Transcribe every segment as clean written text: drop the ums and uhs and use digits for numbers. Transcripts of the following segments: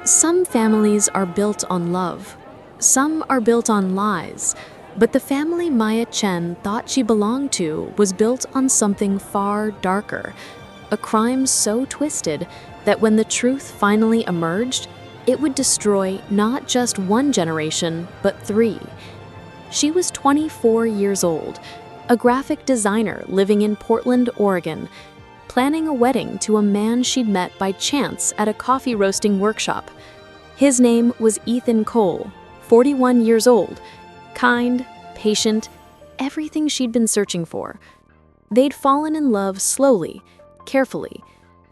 Some families are built on love. Some are built on lies. But the family Maya Chen thought she belonged to was built on something far darker, a crime so twisted that when the truth finally emerged, it would destroy not just one generation, but three. She was 24 years old, a graphic designer living in Portland, Oregon, planning a wedding to a man she'd met by chance at a coffee roasting workshop. His name was Ethan Cole, 41 years old, kind, patient, everything she'd been searching for. They'd fallen in love slowly, carefully,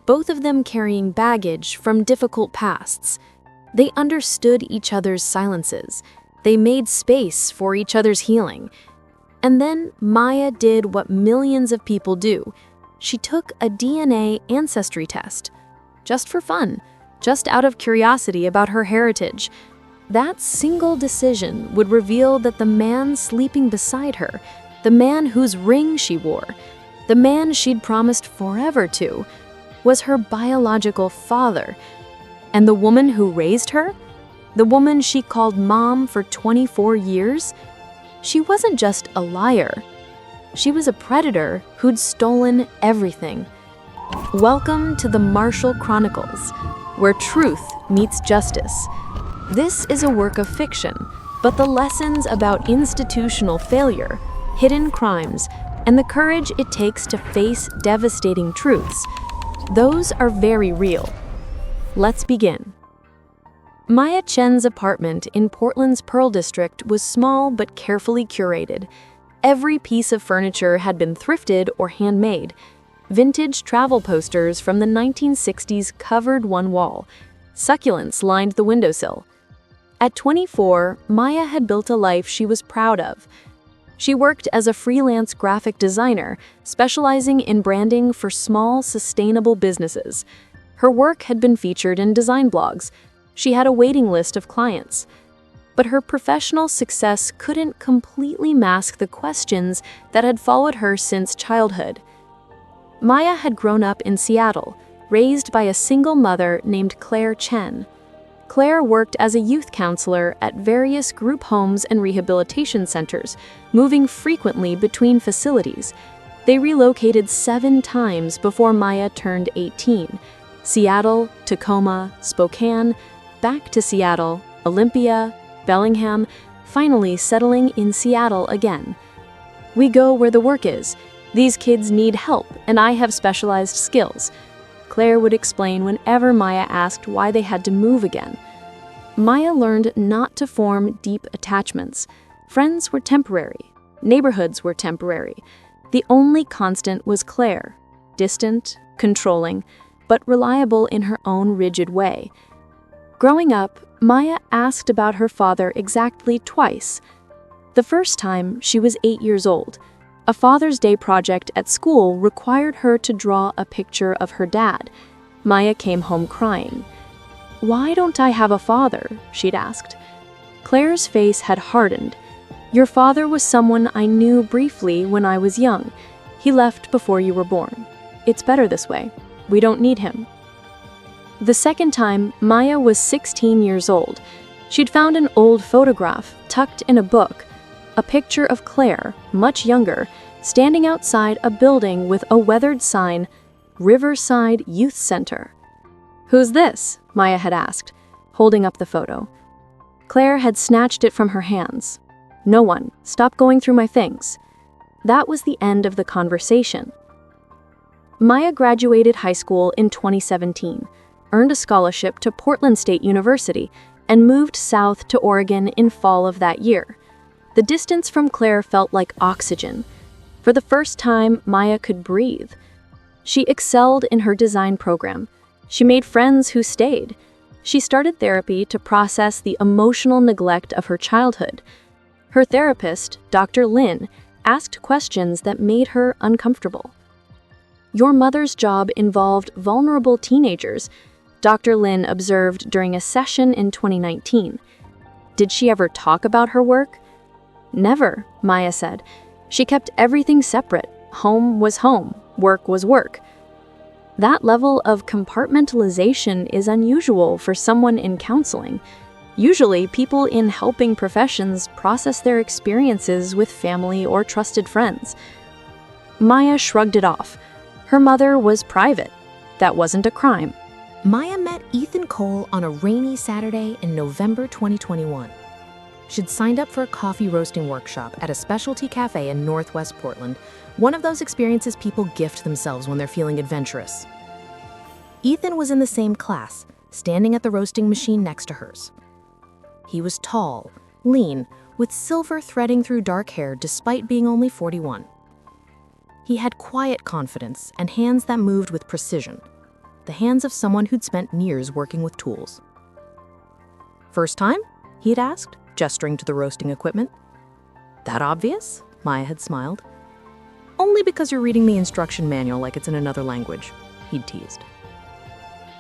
both of them carrying baggage from difficult pasts. They understood each other's silences. They made space for each other's healing. And then Maya did what millions of people do. She took a DNA ancestry test. Just for fun, just out of curiosity about her heritage. That single decision would reveal that the man sleeping beside her, the man whose ring she wore, the man she'd promised forever to, was her biological father. And the woman who raised her, the woman she called mom for 24 years, she wasn't just a liar. She was a predator who'd stolen everything. Welcome to the Marshall Chronicles, where truth meets justice. This is a work of fiction, but the lessons about institutional failure, hidden crimes, and the courage it takes to face devastating truths, those are very real. Let's begin. Maya Chen's apartment in Portland's Pearl District was small but carefully curated. Every piece of furniture had been thrifted or handmade. Vintage travel posters from the 1960s covered one wall. Succulents lined the windowsill. At 24, Maya had built a life she was proud of. She worked as a freelance graphic designer, specializing in branding for small, sustainable businesses. Her work had been featured in design blogs. She had a waiting list of clients. But her professional success couldn't completely mask the questions that had followed her since childhood. Maya had grown up in Seattle, raised by a single mother named Claire Chen. Claire worked as a youth counselor at various group homes and rehabilitation centers, moving frequently between facilities. They relocated 7 times before Maya turned 18. Seattle, Tacoma, Spokane, back to Seattle, Olympia, Bellingham, finally settling in Seattle again. We go where the work is. These kids need help, and I have specialized skills. Claire would explain whenever Maya asked why they had to move again. Maya learned not to form deep attachments. Friends were temporary. Neighborhoods were temporary. The only constant was Claire, distant, controlling, but reliable in her own rigid way. Growing up, Maya asked about her father exactly twice. The first time, she was 8 years old. A Father's Day project at school required her to draw a picture of her dad. Maya came home crying. "Why don't I have a father?" she'd asked. Claire's face had hardened. "Your father was someone I knew briefly when I was young. He left before you were born. It's better this way. We don't need him." The second time, Maya was 16 years old. She'd found an old photograph tucked in a book, a picture of Claire, much younger, standing outside a building with a weathered sign, Riverside Youth Center. "Who's this?" Maya had asked, holding up the photo. Claire had snatched it from her hands. "No one. Stop going through my things." That was the end of the conversation. Maya graduated high school in 2017, earned a scholarship to Portland State University, and moved south to Oregon in fall of that year. The distance from Claire felt like oxygen. For the first time, Maya could breathe. She excelled in her design program. She made friends who stayed. She started therapy to process the emotional neglect of her childhood. Her therapist, Dr. Lin, asked questions that made her uncomfortable. "Your mother's job involved vulnerable teenagers," Dr. Lin observed during a session in 2019. "Did she ever talk about her work?" "Never," Maya said. "She kept everything separate. Home was home, work was work." That level of compartmentalization is unusual for someone in counseling. Usually, people in helping professions process their experiences with family or trusted friends. Maya shrugged it off. Her mother was private. That wasn't a crime. Maya met Ethan Cole on a rainy Saturday in November 2021. She'd signed up for a coffee roasting workshop at a specialty cafe in Northwest Portland, one of those experiences people gift themselves when they're feeling adventurous. Ethan was in the same class, standing at the roasting machine next to hers. He was tall, lean, with silver threading through dark hair despite being only 41. He had quiet confidence and hands that moved with precision, the hands of someone who'd spent years working with tools. "First time?" he had asked, gesturing to the roasting equipment. "That obvious?" Maya had smiled. "Only because you're reading the instruction manual like it's in another language," he'd teased.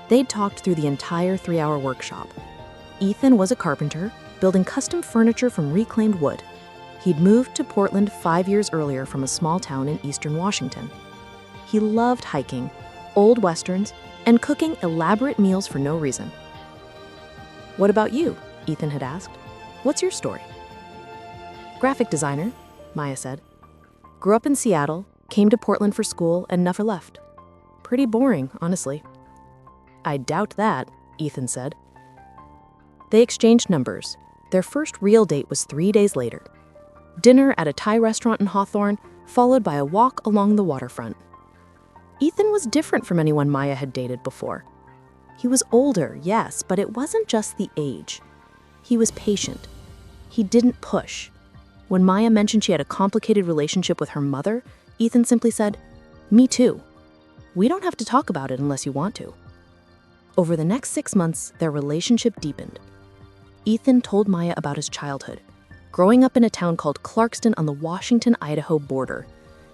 They'd talked through the entire 3-hour workshop. Ethan was a carpenter, building custom furniture from reclaimed wood. He'd moved to Portland 5 years earlier from a small town in eastern Washington. He loved hiking, old westerns, and cooking elaborate meals for no reason. "What about you?" Ethan had asked. "What's your story?" "Graphic designer," Maya said. "Grew up in Seattle, came to Portland for school, and never left. Pretty boring, honestly." "I doubt that," Ethan said. They exchanged numbers. Their first real date was 3 days later. Dinner at a Thai restaurant in Hawthorne, followed by a walk along the waterfront. Ethan was different from anyone Maya had dated before. He was older, yes, but it wasn't just the age. He was patient. He didn't push. When Maya mentioned she had a complicated relationship with her mother, Ethan simply said, "Me too. We don't have to talk about it unless you want to." Over the next 6 months, their relationship deepened. Ethan told Maya about his childhood, growing up in a town called Clarkston on the Washington-Idaho border.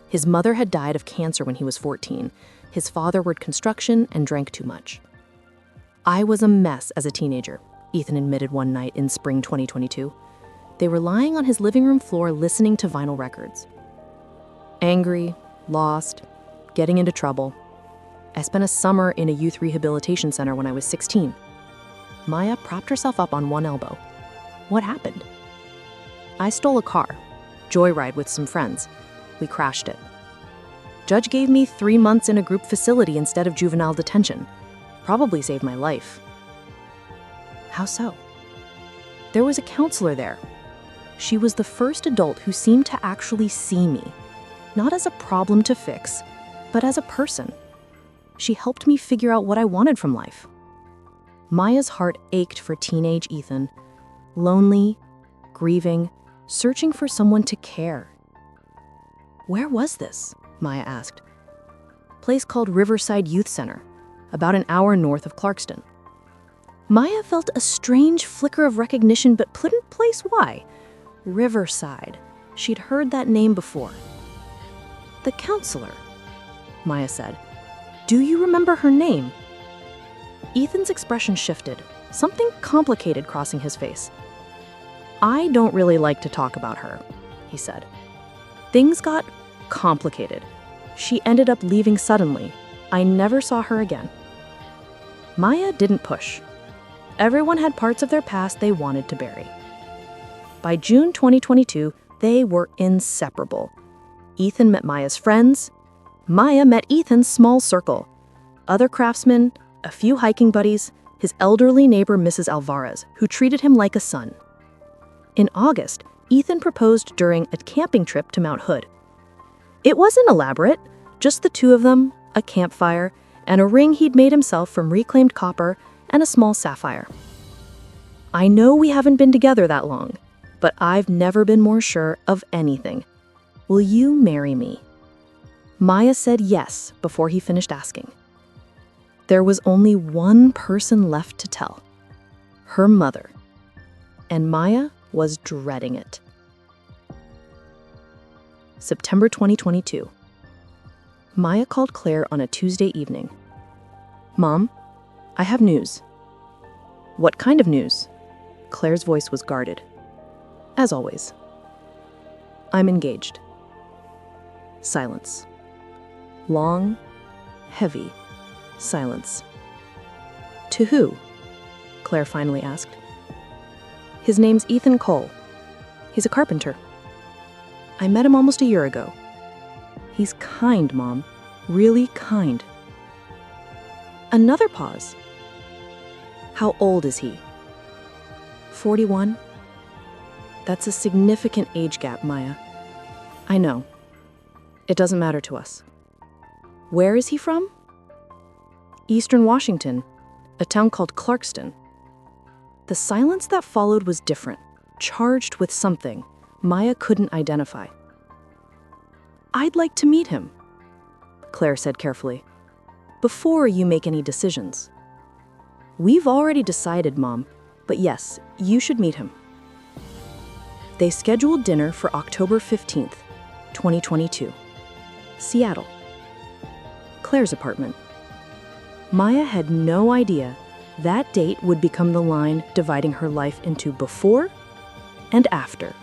His mother had died of cancer when he was 14. His father worked construction and drank too much. "I was a mess as a teenager," Ethan admitted one night in spring 2022. They were lying on his living room floor listening to vinyl records. "Angry, lost, getting into trouble. I spent a summer in a youth rehabilitation center when I was 16. Maya propped herself up on one elbow. "What happened?" "I stole a car. Joyride with some friends. We crashed it. Judge gave me 3 months in a group facility instead of juvenile detention. Probably saved my life." "How so?" "There was a counselor there. She was the first adult who seemed to actually see me, not as a problem to fix, but as a person. She helped me figure out what I wanted from life." Maya's heart ached for teenage Ethan, lonely, grieving, searching for someone to care. "Where was this?" Maya asked. "Place called Riverside Youth Center, about an hour north of Clarkston." Maya felt a strange flicker of recognition but couldn't place why. Riverside. She'd heard that name before. "The counselor," Maya said. "Do you remember her name?" Ethan's expression shifted, something complicated crossing his face. "I don't really like to talk about her," he said. "Things got complicated. She ended up leaving suddenly. I never saw her again." Maya didn't push. Everyone had parts of their past they wanted to bury. By June 2022, they were inseparable. Ethan met Maya's friends. Maya met Ethan's small circle. Other craftsmen, a few hiking buddies, his elderly neighbor Mrs. Alvarez, who treated him like a son. In August, Ethan proposed during a camping trip to Mount Hood. It wasn't elaborate, just the two of them, a campfire, and a ring he'd made himself from reclaimed copper and a small sapphire. "I know we haven't been together that long, but I've never been more sure of anything. Will you marry me?" Maya said yes before he finished asking. There was only one person left to tell: her mother. And Maya was dreading it. September 2022. Maya called Claire on a Tuesday evening. "Mom, I have news." "What kind of news?" Claire's voice was guarded. As always. "I'm engaged." Silence. Long, heavy, Silence. To who? Claire finally asked. His name's Ethan Cole. He's a carpenter. I met him almost a year ago. He's kind, Mom. Really kind. Another pause. How old is he? 41? That's a significant age gap, Maya. I know. It doesn't matter to us. Where is he from? Eastern Washington, a town called Clarkston. The silence that followed was different, charged with something Maya couldn't identify. I'd like to meet him, Claire said carefully, before you make any decisions. We've already decided, Mom, but yes, you should meet him. They scheduled dinner for October 15th, 2022. Seattle. Claire's apartment. Maya had no idea that date would become the line dividing her life into before and after.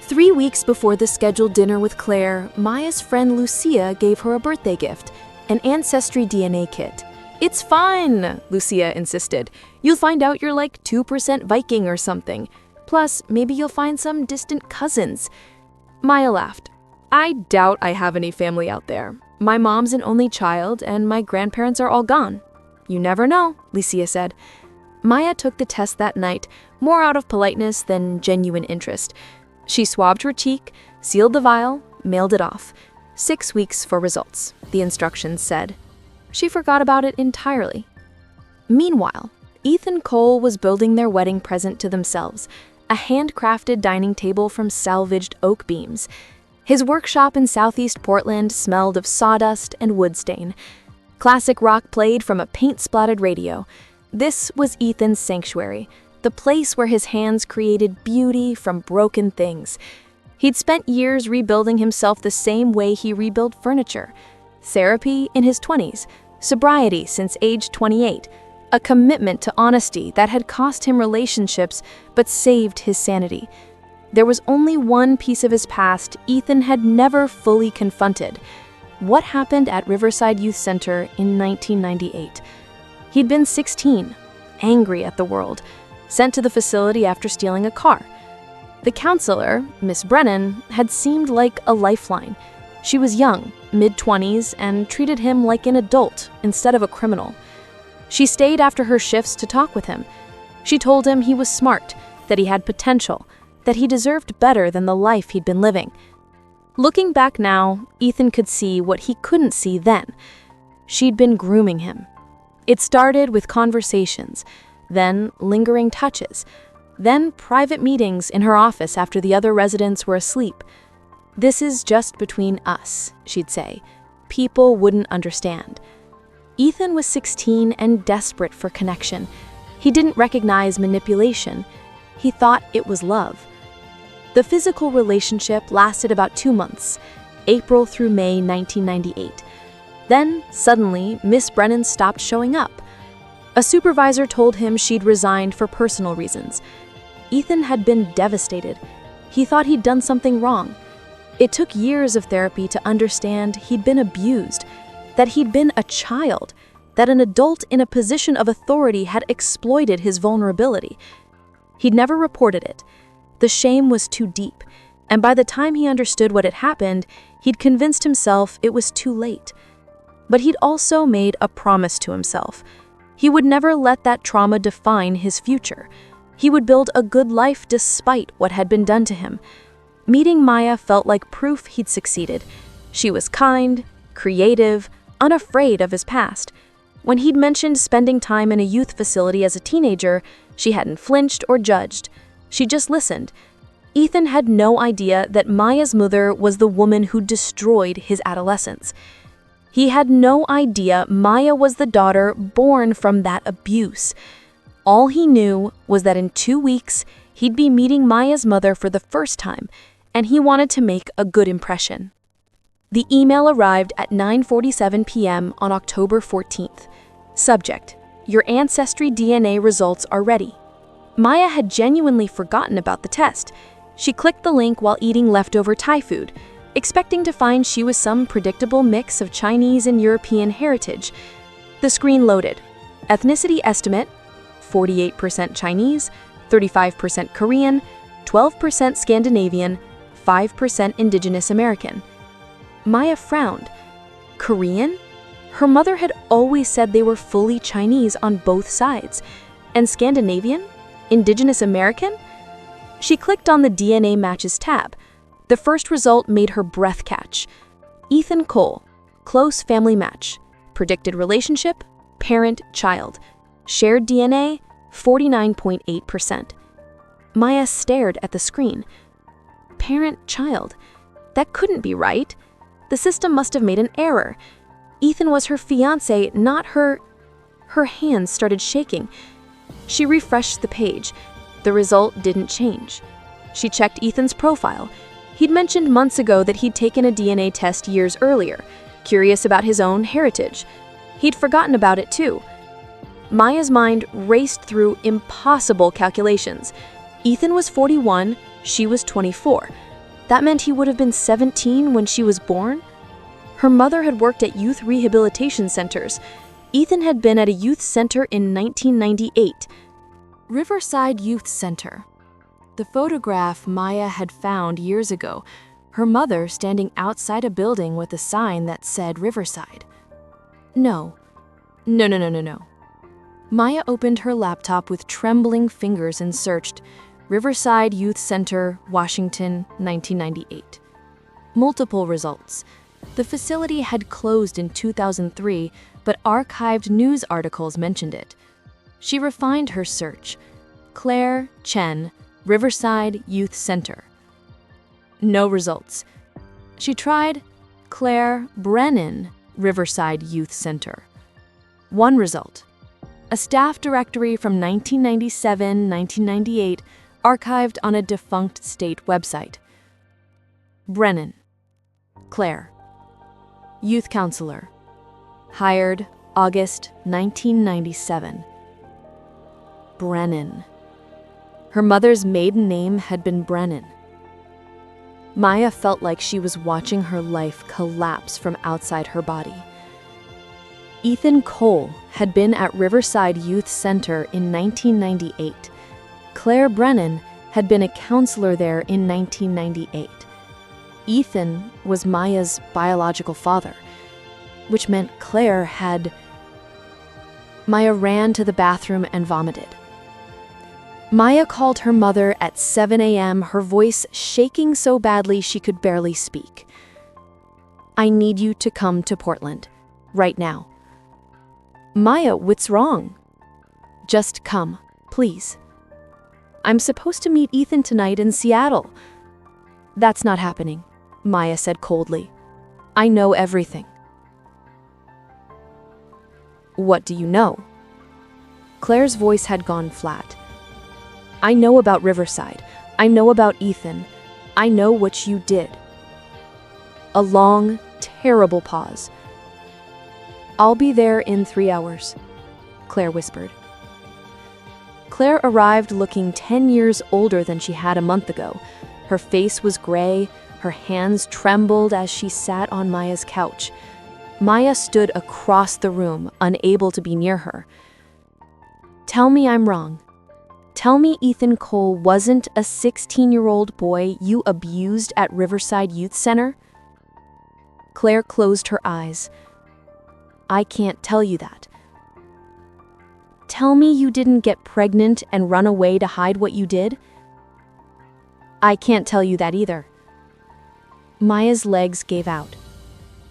3 weeks before the scheduled dinner with Claire, Maya's friend Lucia gave her a birthday gift, an Ancestry DNA kit. "It's fine," Lucia insisted. "You'll find out you're like 2% Viking or something. Plus, maybe you'll find some distant cousins." Maya laughed. "I doubt I have any family out there. My mom's an only child, and my grandparents are all gone." "You never know," Lucia said. Maya took the test that night, more out of politeness than genuine interest. She swabbed her cheek, sealed the vial, mailed it off. 6 weeks for results, the instructions said. She forgot about it entirely. Meanwhile, Ethan Cole was building their wedding present to themselves, a handcrafted dining table from salvaged oak beams. His workshop in southeast Portland smelled of sawdust and wood stain. Classic rock played from a paint-splattered radio. This was Ethan's sanctuary, the place where his hands created beauty from broken things. He'd spent years rebuilding himself the same way he rebuilt furniture. Therapy in his 20s, sobriety since age 28, a commitment to honesty that had cost him relationships but saved his sanity. There was only one piece of his past Ethan had never fully confronted. What happened at Riverside Youth Center in 1998? He'd been 16, angry at the world, sent to the facility after stealing a car. The counselor, Miss Brennan, had seemed like a lifeline. She was young, mid-20s, and treated him like an adult instead of a criminal. She stayed after her shifts to talk with him. She told him he was smart, that he had potential, that he deserved better than the life he'd been living. Looking back now, Ethan could see what he couldn't see then. She'd been grooming him. It started with conversations, then lingering touches, then private meetings in her office after the other residents were asleep. "This is just between us," she'd say. "People wouldn't understand." Ethan was 16 and desperate for connection. He didn't recognize manipulation. He thought it was love. The physical relationship lasted about 2 months, April through May 1998. Then, suddenly, Miss Brennan stopped showing up. A supervisor told him she'd resigned for personal reasons. Ethan had been devastated. He thought he'd done something wrong. It took years of therapy to understand he'd been abused, that he'd been a child, that an adult in a position of authority had exploited his vulnerability. He'd never reported it. The shame was too deep, and by the time he understood what had happened, he'd convinced himself it was too late. But he'd also made a promise to himself. He would never let that trauma define his future. He would build a good life despite what had been done to him. Meeting Maya felt like proof he'd succeeded. She was kind, creative, unafraid of his past. When he'd mentioned spending time in a youth facility as a teenager, she hadn't flinched or judged. She just listened. Ethan had no idea that Maya's mother was the woman who destroyed his adolescence. He had no idea Maya was the daughter born from that abuse. All he knew was that in 2 weeks, he'd be meeting Maya's mother for the first time, and he wanted to make a good impression. The email arrived at 9:47 p.m. on October 14th. Subject: Your Ancestry DNA results are ready. Maya had genuinely forgotten about the test. She clicked the link while eating leftover Thai food. expecting to find she was some predictable mix of Chinese and European heritage. The screen loaded. Ethnicity estimate: 48% Chinese, 35% Korean, 12% Scandinavian, 5% Indigenous American. Maya frowned. Korean? Her mother had always said they were fully Chinese on both sides. And Scandinavian? Indigenous American? She clicked on the DNA Matches tab. The first result made her breath catch. Ethan Cole, close family match. Predicted relationship: parent-child. Shared DNA: 49.8%. Maya stared at the screen. Parent-child. That couldn't be right. The system must have made an error. Ethan was her fiance, not her... Her hands started shaking. She refreshed the page. The result didn't change. She checked Ethan's profile. He'd mentioned months ago that he'd taken a DNA test years earlier, curious about his own heritage. He'd forgotten about it too. Maya's mind raced through impossible calculations. Ethan was 41, she was 24. That meant he would have been 17 when she was born? Her mother had worked at youth rehabilitation centers. Ethan had been at a youth center in 1998. Riverside Youth Center. The photograph Maya had found years ago, her mother standing outside a building with a sign that said Riverside. No. Maya opened her laptop with trembling fingers and searched Riverside Youth Center, Washington, 1998. Multiple results. The facility had closed in 2003, but archived news articles mentioned it. She refined her search. Claire Chen, Riverside Youth Center. No results. She tried Claire Brennan, Riverside Youth Center. One result. A staff directory from 1997-1998 archived on a defunct state website. Brennan. Claire. Youth counselor. Hired August 1997. Brennan. Her mother's maiden name had been Brennan. Maya felt like she was watching her life collapse from outside her body. Ethan Cole had been at Riverside Youth Center in 1998. Claire Brennan had been a counselor there in 1998. Ethan was Maya's biological father, which meant Claire had... Maya ran to the bathroom and vomited. Maya called her mother at 7 a.m., her voice shaking so badly she could barely speak. I need you to come to Portland, right now. Maya, what's wrong? Just come, please. I'm supposed to meet Ethan tonight in Seattle. That's not happening, Maya said coldly. I know everything. What do you know? Claire's voice had gone flat. I know about Riverside. I know about Ethan. I know what you did. A long, terrible pause. I'll be there in 3 hours, Claire whispered. Claire arrived looking 10 years older than she had a month ago. Her face was gray, her hands trembled as she sat on Maya's couch. Maya stood across the room, unable to be near her. Tell me I'm wrong. Tell me Ethan Cole wasn't a 16-year-old boy you abused at Riverside Youth Center? Claire closed her eyes. I can't tell you that. Tell me you didn't get pregnant and run away to hide what you did? I can't tell you that either. Maya's legs gave out.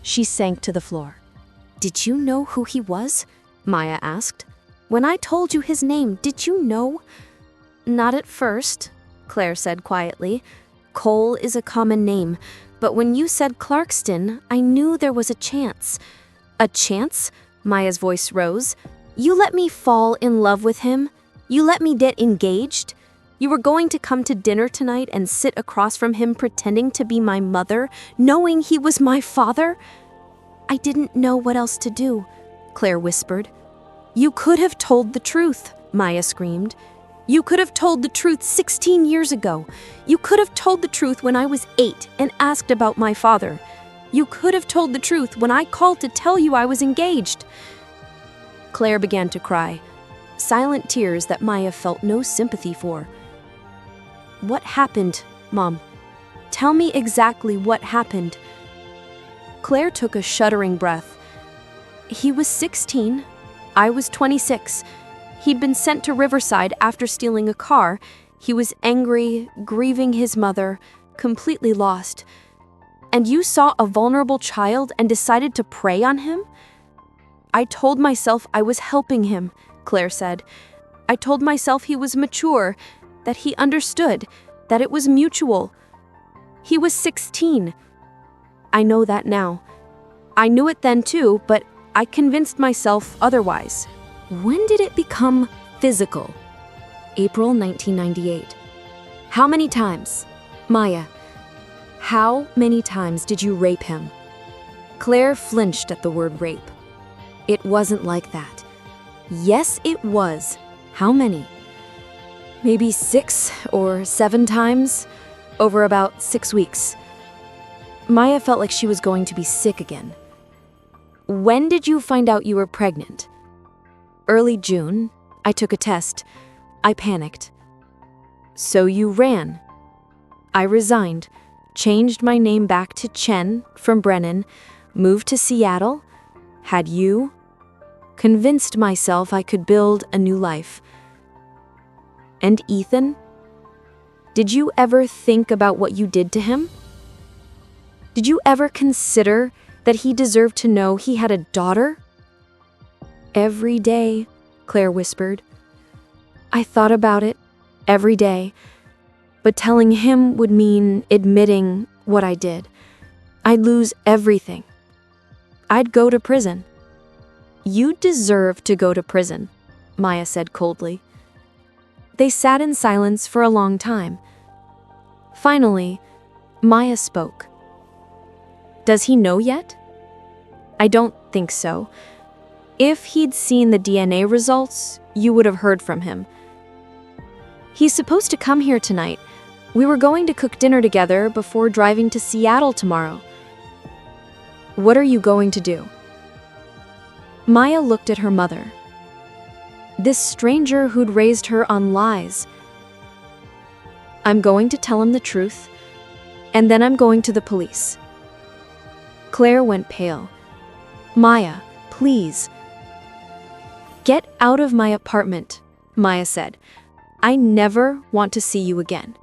She sank to the floor. Did you know who he was? Maya asked. When I told you his name, did you know? Not at first, Claire said quietly. Cole is a common name, but when you said Clarkston, I knew there was a chance. A chance? Maya's voice rose. You let me fall in love with him? You let me get engaged? You were going to come to dinner tonight and sit across from him pretending to be my mother, knowing he was my father? I didn't know what else to do, Claire whispered. You could have told the truth, Maya screamed. You could have told the truth 16 years ago. You could have told the truth when I was 8 and asked about my father. You could have told the truth when I called to tell you I was engaged." Claire began to cry, silent tears that Maya felt no sympathy for. "What happened, Mom? Tell me exactly what happened." Claire took a shuddering breath. "He was 16. I was 26. He'd been sent to Riverside after stealing a car. He was angry, grieving his mother, completely lost. And you saw a vulnerable child and decided to prey on him?" "I told myself I was helping him," Claire said. "I told myself he was mature, that he understood, that it was mutual. He was 16. I know that now. I knew it then too, but I convinced myself otherwise." When did it become physical? April 1998. How many times? Maya, how many times did you rape him? Claire flinched at the word rape. It wasn't like that. Yes, it was. How many? Maybe 6 or 7 times over about 6 weeks. Maya felt like she was going to be sick again. When did you find out you were pregnant? Early June. I took a test. I panicked. So you ran. I resigned, changed my name back to Chen from Brennan, moved to Seattle, had you, convinced myself I could build a new life. And Ethan? Did you ever think about what you did to him? Did you ever consider that he deserved to know he had a daughter? Every day, Claire whispered. I thought about it every day, but telling him would mean admitting what I did. I'd lose everything. I'd go to prison. You deserve to go to prison, Maya said coldly. They sat in silence for a long time. Finally, Maya spoke. Does he know yet? I don't think so. If he'd seen the DNA results, you would have heard from him. He's supposed to come here tonight. We were going to cook dinner together before driving to Seattle tomorrow. What are you going to do? Maya looked at her mother. This stranger who'd raised her on lies. I'm going to tell him the truth, and then I'm going to the police. Claire went pale. Maya, please. Get out of my apartment, Maya said. I never want to see you again.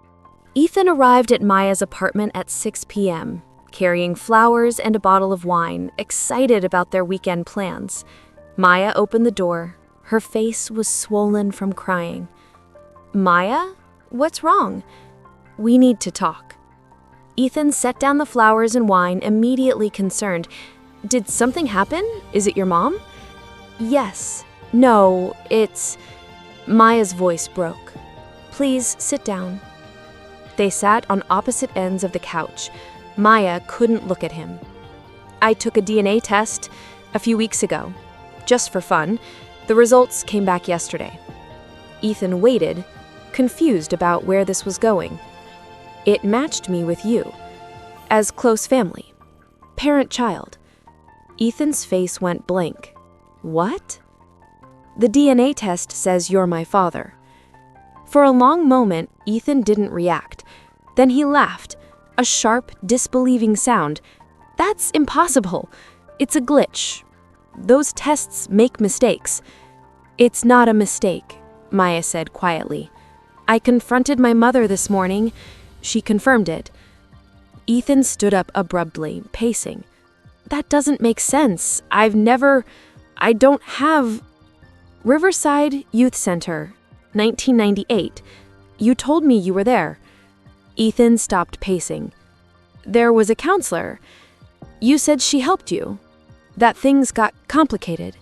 Ethan arrived at Maya's apartment at 6 p.m., carrying flowers and a bottle of wine, excited about their weekend plans. Maya opened the door. Her face was swollen from crying. Maya, what's wrong? We need to talk. Ethan set down the flowers and wine, immediately concerned. Did something happen? Is it your mom? Yes. No, it's... Maya's voice broke. Please sit down. They sat on opposite ends of the couch. Maya couldn't look at him. I took a DNA test a few weeks ago, just for fun. The results came back yesterday. Ethan waited, confused about where this was going. It matched me with you, as close family, parent-child. Ethan's face went blank. What? The DNA test says you're my father. For a long moment, Ethan didn't react. Then he laughed, a sharp, disbelieving sound. That's impossible. It's a glitch. Those tests make mistakes. It's not a mistake, Maya said quietly. I confronted my mother this morning. She confirmed it. Ethan stood up abruptly, pacing. That doesn't make sense. I don't have... Riverside Youth Center, 1998. You told me you were there. Ethan stopped pacing. There was a counselor. You said she helped you. That things got complicated.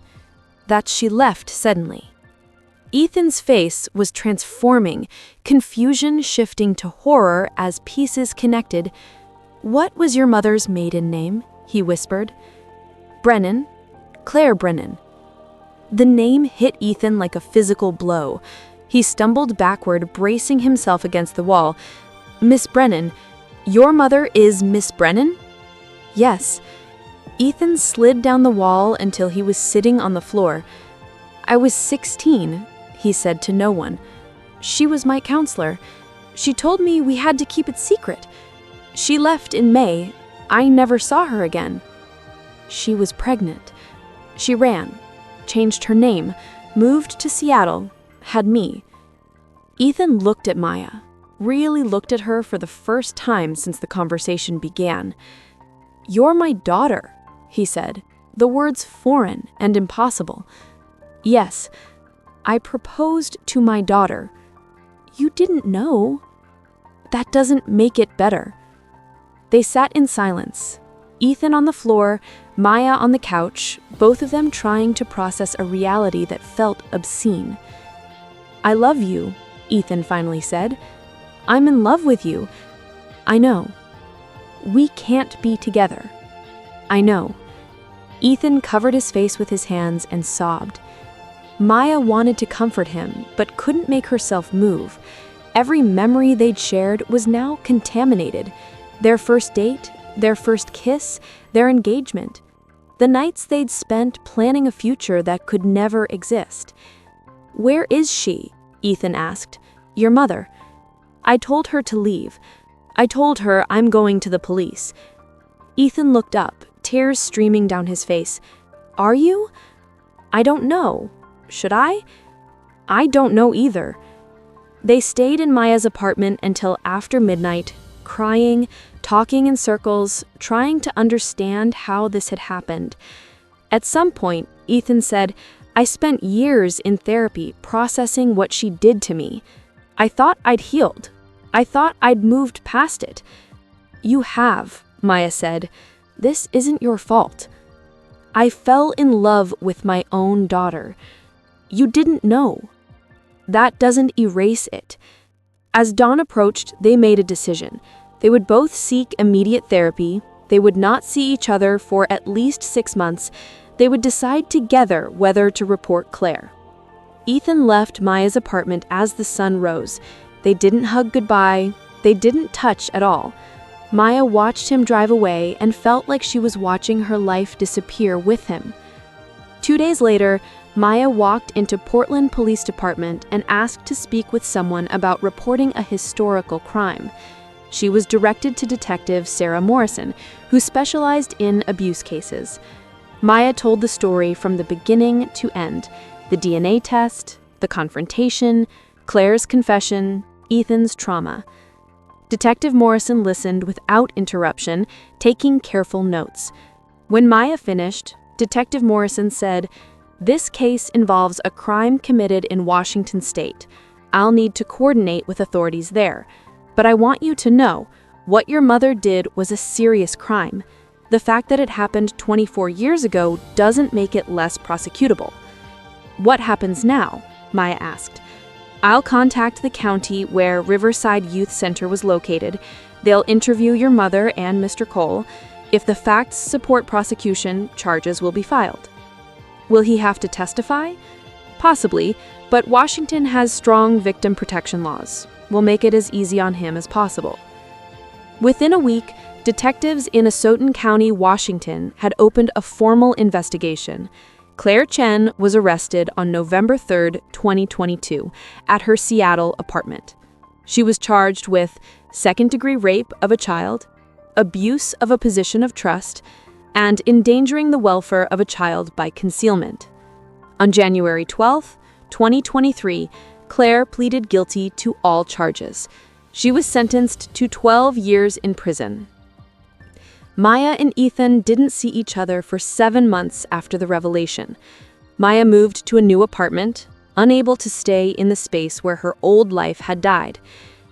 That she left suddenly. Ethan's face was transforming, confusion shifting to horror as pieces connected. What was your mother's maiden name? He whispered. Brennan. Claire Brennan. The name hit Ethan like a physical blow. He stumbled backward, bracing himself against the wall. "Miss Brennan, your mother is Miss Brennan?" "Yes." Ethan slid down the wall until he was sitting on the floor. "I was 16, he said to no one. "She was my counselor. She told me we had to keep it secret. She left in May. I never saw her again. She was pregnant. She ran, changed her name, moved to Seattle, had me." Ethan looked at Maya, really looked at her for the first time since the conversation began. "You're my daughter," he said, the words foreign and impossible. "Yes, I proposed to my daughter." "You didn't know." "That doesn't make it better." They sat in silence, Ethan on the floor, Maya on the couch, both of them trying to process a reality that felt obscene. "I love you," Ethan finally said. "I'm in love with you. I know. We can't be together. I know." Ethan covered his face with his hands and sobbed. Maya wanted to comfort him, but couldn't make herself move. Every memory they'd shared was now contaminated. Their first date, their first kiss, their engagement. The nights they'd spent planning a future that could never exist. "Where is she?" Ethan asked. "Your mother." "I told her to leave. I told her I'm going to the police." Ethan looked up, tears streaming down his face. "Are you?" "I don't know. Should I?" "I don't know either." They stayed in Maya's apartment until after midnight, crying, talking in circles, trying to understand how this had happened. At some point, Ethan said, "I spent years in therapy processing what she did to me. I thought I'd healed. I thought I'd moved past it." "You have," Maya said. "This isn't your fault." "I fell in love with my own daughter." "You didn't know." "That doesn't erase it." As dawn approached, they made a decision. They would both seek immediate therapy. They would not see each other for at least 6 months. They would decide together whether to report Claire. Ethan left Maya's apartment as the sun rose. They didn't hug goodbye. They didn't touch at all. Maya watched him drive away and felt like she was watching her life disappear with him. 2 days later, Maya walked into Portland Police Department and asked to speak with someone about reporting a historical crime. She was directed to Detective Sarah Morrison, who specialized in abuse cases. Maya told the story from the beginning to end: the DNA test, the confrontation, Claire's confession, Ethan's trauma. Detective Morrison listened without interruption, taking careful notes. When Maya finished, Detective Morrison said, "This case involves a crime committed in Washington state. I'll need to coordinate with authorities there. But I want you to know, what your mother did was a serious crime. The fact that it happened 24 years ago doesn't make it less prosecutable." "What happens now?" Maya asked. "I'll contact the county where Riverside Youth Center was located. They'll interview your mother and Mr. Cole. If the facts support prosecution, charges will be filed." "Will he have to testify?" "Possibly, but Washington has strong victim protection laws. We'll make it as easy on him as possible." Within a week, detectives in Asotin County, Washington, had opened a formal investigation. Claire Chen was arrested on November 3, 2022, at her Seattle apartment. She was charged with second-degree rape of a child, abuse of a position of trust, and endangering the welfare of a child by concealment. On January 12, 2023, Claire pleaded guilty to all charges. She was sentenced to 12 years in prison. Maya and Ethan didn't see each other for 7 months after the revelation. Maya moved to a new apartment, unable to stay in the space where her old life had died.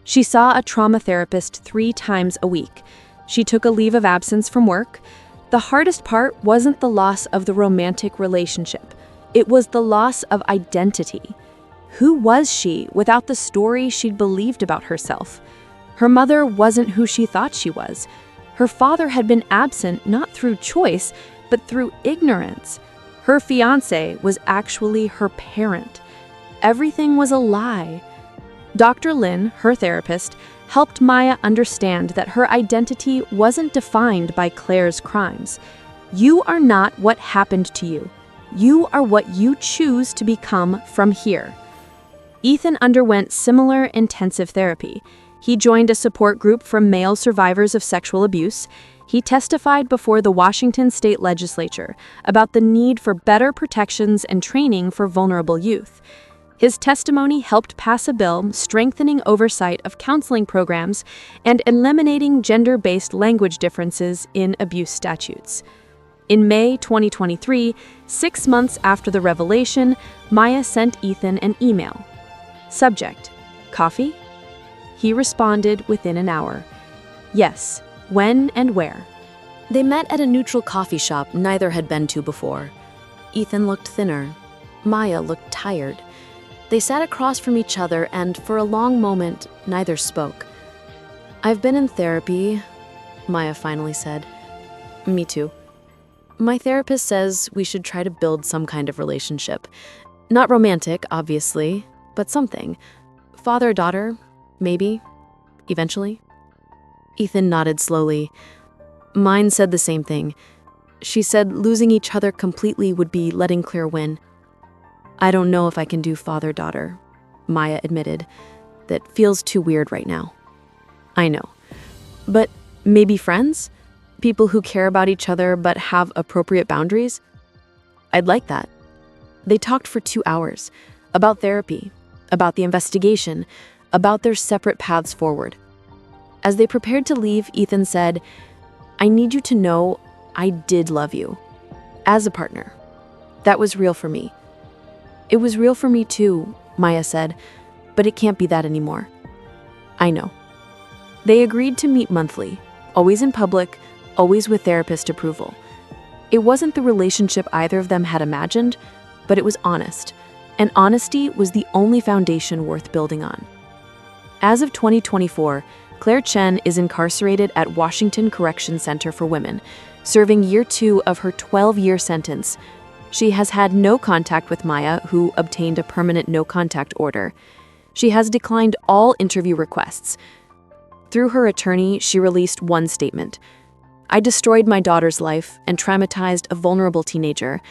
She saw a trauma therapist 3 times a week. She took a leave of absence from work. The hardest part wasn't the loss of the romantic relationship. It was the loss of identity. Who was she without the story she'd believed about herself? Her mother wasn't who she thought she was. Her father had been absent not through choice, but through ignorance. Her fiance was actually her parent. Everything was a lie. Dr. Lin, her therapist, helped Maya understand that her identity wasn't defined by Claire's crimes. You are not what happened to you. You are what you choose to become from here. Ethan underwent similar intensive therapy. He joined a support group for male survivors of sexual abuse. He testified before the Washington state legislature about the need for better protections and training for vulnerable youth. His testimony helped pass a bill strengthening oversight of counseling programs and eliminating gender-based language differences in abuse statutes. In May 2023, 6 months after the revelation, Maya sent Ethan an email. Subject: coffee? He responded within an hour. Yes. When and where? They met at a neutral coffee shop neither had been to before. Ethan looked thinner. Maya looked tired. They sat across from each other, and for a long moment, neither spoke. "I've been in therapy," Maya finally said. "Me too. My therapist says we should try to build some kind of relationship. Not romantic, obviously, but something. Father-daughter, maybe, eventually." Ethan nodded slowly. Mine said the same thing. She said losing each other completely would be letting Claire win. "I don't know if I can do father-daughter," Maya admitted. "That feels too weird right now." "I know. But maybe friends? People who care about each other but have appropriate boundaries? I'd like that." They talked for 2 hours. About therapy, about the investigation, about their separate paths forward. As they prepared to leave, Ethan said, "I need you to know I did love you. As a partner. That was real for me." "It was real for me too," Maya said, "but it can't be that anymore." "I know." They agreed to meet monthly, always in public, always with therapist approval. It wasn't the relationship either of them had imagined, but it was honest, and honesty was the only foundation worth building on. As of 2024, Claire Chen is incarcerated at Washington Correction Center for Women, serving year 2 of her 12-year sentence. She has had no contact with Maya, who obtained a permanent no-contact order. She has declined all interview requests. Through her attorney, she released one statement. "I destroyed my daughter's life and traumatized a vulnerable teenager.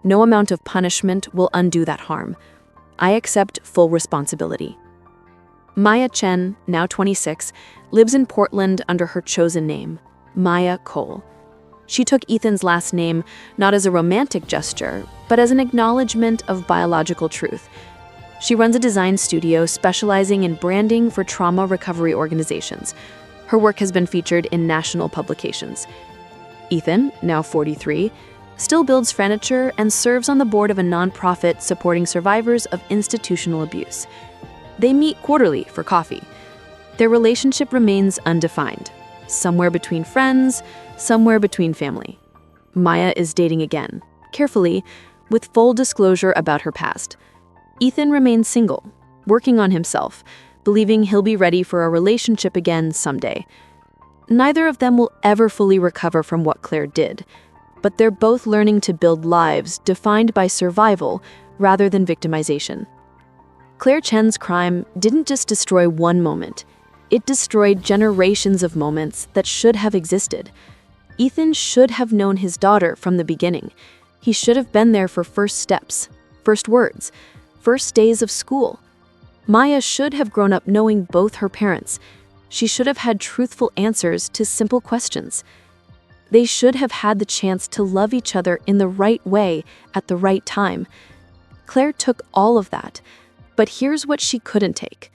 No amount of punishment will undo that harm. I accept full responsibility." Maya Chen, now 26, lives in Portland under her chosen name, Maya Cole. She took Ethan's last name not as a romantic gesture, but as an acknowledgement of biological truth. She runs a design studio specializing in branding for trauma recovery organizations. Her work has been featured in national publications. Ethan, now 43, still builds furniture and serves on the board of a nonprofit supporting survivors of institutional abuse. They meet quarterly for coffee. Their relationship remains undefined, somewhere between friends, somewhere between family. Maya is dating again, carefully, with full disclosure about her past. Ethan remains single, working on himself, believing he'll be ready for a relationship again someday. Neither of them will ever fully recover from what Claire did, but they're both learning to build lives defined by survival rather than victimization. Claire Chen's crime didn't just destroy one moment. It destroyed generations of moments that should have existed. Ethan should have known his daughter from the beginning. He should have been there for first steps, first words, first days of school. Maya should have grown up knowing both her parents. She should have had truthful answers to simple questions. They should have had the chance to love each other in the right way at the right time. Claire took all of that. But here's what she couldn't take: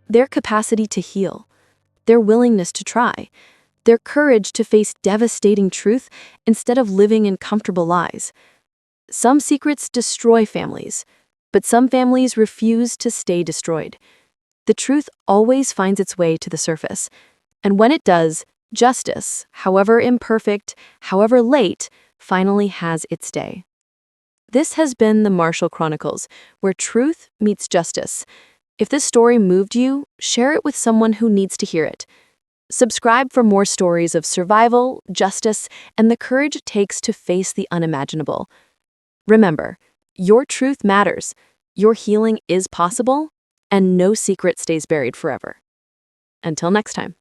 their capacity to heal, their willingness to try, their courage to face devastating truth instead of living in comfortable lies. Some secrets destroy families, but some families refuse to stay destroyed. The truth always finds its way to the surface, and when it does, justice, however imperfect, however late, finally has its day. This has been the Marshall Chronicles, where truth meets justice. If this story moved you, share it with someone who needs to hear it. Subscribe for more stories of survival, justice, and the courage it takes to face the unimaginable. Remember, your truth matters. Your healing is possible, and no secret stays buried forever. Until next time.